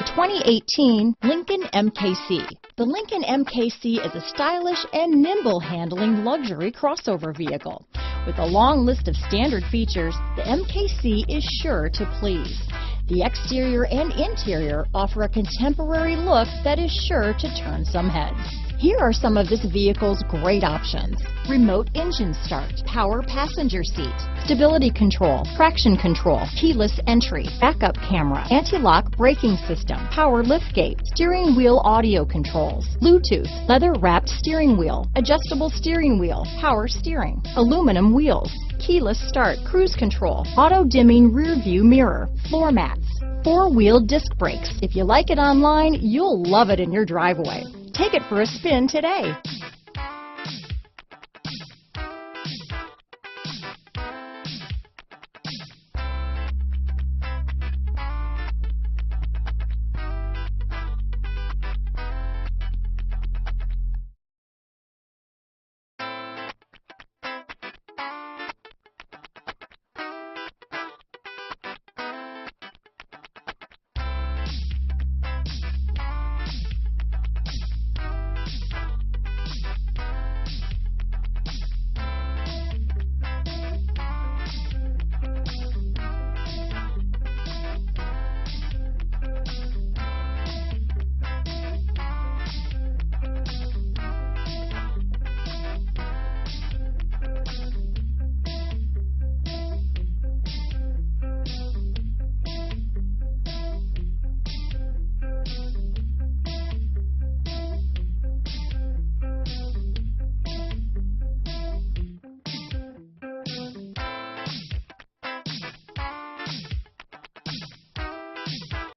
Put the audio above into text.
2018 Lincoln MKC. The Lincoln MKC is a stylish and nimble handling luxury crossover vehicle. With a long list of standard features, the MKC is sure to please. The exterior and interior offer a contemporary look that is sure to turn some heads. Here are some of this vehicle's great options: remote engine start, power passenger seat, stability control, traction control, keyless entry, backup camera, anti-lock braking system, power liftgate, steering wheel audio controls, Bluetooth, leather-wrapped steering wheel, adjustable steering wheel, power steering, aluminum wheels, keyless start, cruise control, auto-dimming rear view mirror, floor mats, four-wheel disc brakes. If you like it online, you'll love it in your driveway. Take it for a spin today.